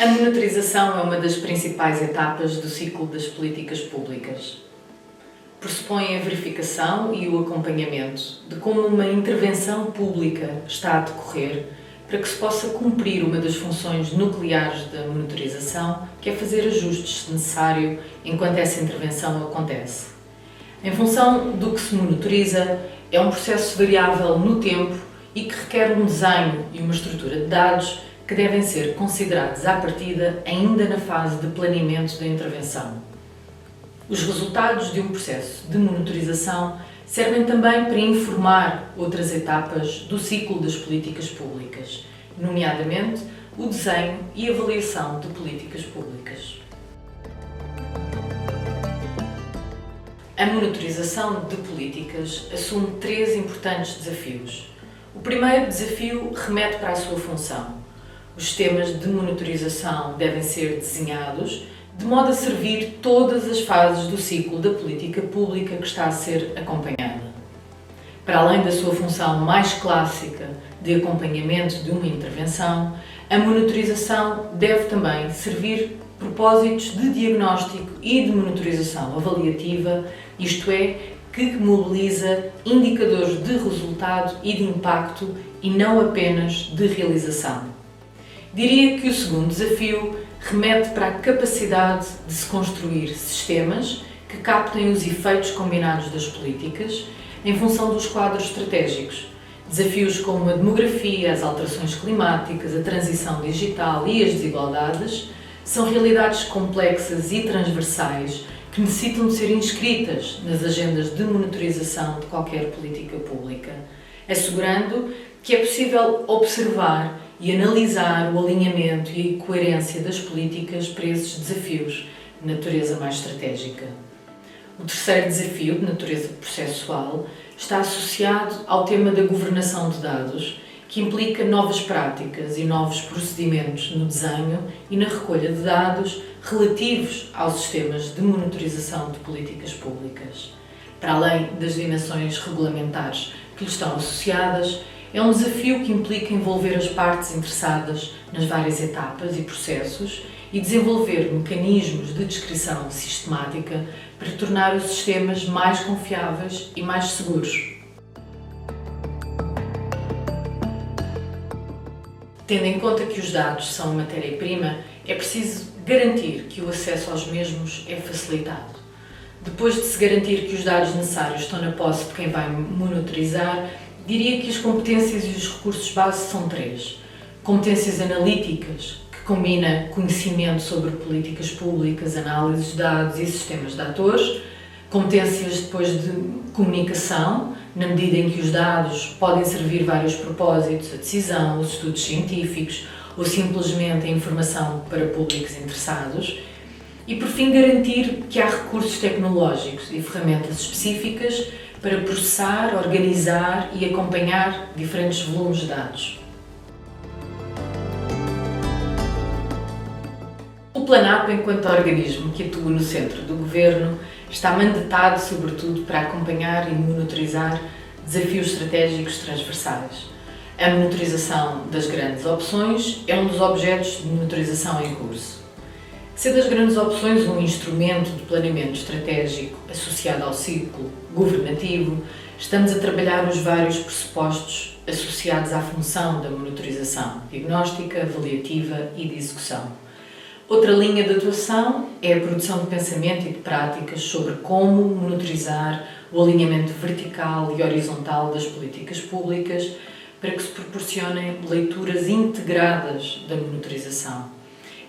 A monitorização é uma das principais etapas do ciclo das políticas públicas. Pressupõe a verificação e o acompanhamento de como uma intervenção pública está a decorrer para que se possa cumprir uma das funções nucleares da monitorização, que é fazer ajustes, se necessário, enquanto essa intervenção acontece. Em função do que se monitoriza, é um processo variável no tempo e que requer um desenho e uma estrutura de dados que devem ser considerados à partida ainda na fase de planeamento da intervenção. Os resultados de um processo de monitorização servem também para informar outras etapas do ciclo das políticas públicas, nomeadamente o desenho e avaliação de políticas públicas. A monitorização de políticas assume três importantes desafios. O primeiro desafio remete para a sua função. Os sistemas de monitorização devem ser desenhados de modo a servir todas as fases do ciclo da política pública que está a ser acompanhada. Para além da sua função mais clássica de acompanhamento de uma intervenção, a monitorização deve também servir propósitos de diagnóstico e de monitorização avaliativa, isto é, que mobiliza indicadores de resultado e de impacto e não apenas de realização. Diria que o segundo desafio remete para a capacidade de se construir sistemas que captem os efeitos combinados das políticas em função dos quadros estratégicos. Desafios como a demografia, as alterações climáticas, a transição digital e as desigualdades são realidades complexas e transversais que necessitam de ser inscritas nas agendas de monitorização de qualquer política pública, assegurando que é possível observar e analisar o alinhamento e a coerência das políticas para esses desafios de natureza mais estratégica. O terceiro desafio, de natureza processual, está associado ao tema da governação de dados, que implica novas práticas e novos procedimentos no desenho e na recolha de dados relativos aos sistemas de monitorização de políticas públicas. Para além das dimensões regulamentares que lhe estão associadas, é um desafio que implica envolver as partes interessadas nas várias etapas e processos e desenvolver mecanismos de descrição sistemática para tornar os sistemas mais confiáveis e mais seguros. Tendo em conta que os dados são matéria-prima, é preciso garantir que o acesso aos mesmos é facilitado. Depois de se garantir que os dados necessários estão na posse de quem vai monitorizar, diria que as competências e os recursos base são três. Competências analíticas, que combina conhecimento sobre políticas públicas, análises de dados e sistemas de atores. Competências depois de comunicação, na medida em que os dados podem servir vários propósitos, a decisão, os estudos científicos ou simplesmente a informação para públicos interessados. E, por fim, garantir que há recursos tecnológicos e ferramentas específicas para processar, organizar e acompanhar diferentes volumes de dados. O Planap, enquanto organismo que atua no centro do Governo, está mandatado sobretudo para acompanhar e monitorizar desafios estratégicos transversais. A monitorização das grandes opções é um dos objetos de monitorização em curso. Sendo as grandes opções um instrumento de planeamento estratégico associado ao ciclo governativo, estamos a trabalhar os vários pressupostos associados à função da monitorização diagnóstica, avaliativa e de execução. Outra linha de atuação é a produção de pensamento e de práticas sobre como monitorizar o alinhamento vertical e horizontal das políticas públicas para que se proporcionem leituras integradas da monitorização.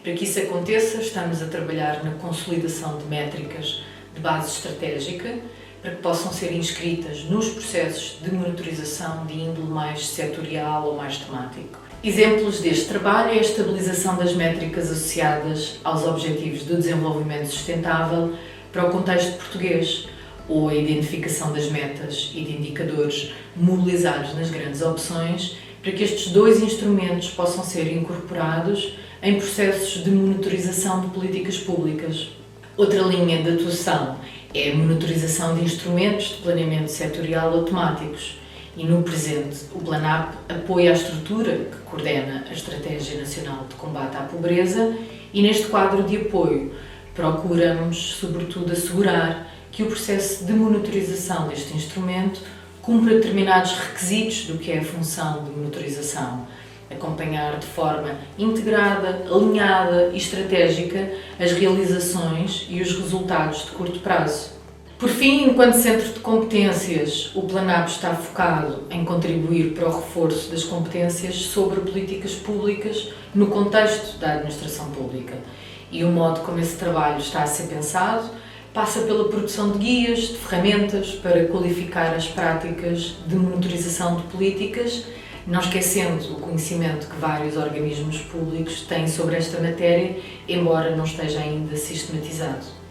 Para que isso aconteça, estamos a trabalhar na consolidação de métricas de base estratégica para que possam ser inscritas nos processos de monitorização de índole mais setorial ou mais temático. Exemplos deste trabalho é a estabilização das métricas associadas aos Objetivos do Desenvolvimento Sustentável para o contexto português, ou a identificação das metas e de indicadores mobilizados nas grandes opções, para que estes dois instrumentos possam ser incorporados em processos de monitorização de políticas públicas. Outra linha de atuação é a monitorização de instrumentos de planeamento setorial automáticos. e no presente o Planap apoia a estrutura que coordena a Estratégia Nacional de Combate à Pobreza e neste quadro de apoio procuramos, sobretudo, assegurar que o processo de monitorização deste instrumento cumpra determinados requisitos do que é a função de monitorização, acompanhar de forma integrada, alinhada e estratégica as realizações e os resultados de curto prazo. Por fim, enquanto centro de competências, o Planap está focado em contribuir para o reforço das competências sobre políticas públicas no contexto da administração pública. E o modo como esse trabalho está a ser pensado passa pela produção de guias, de ferramentas para qualificar as práticas de monitorização de políticas, não esquecendo o conhecimento que vários organismos públicos têm sobre esta matéria, embora não esteja ainda sistematizado.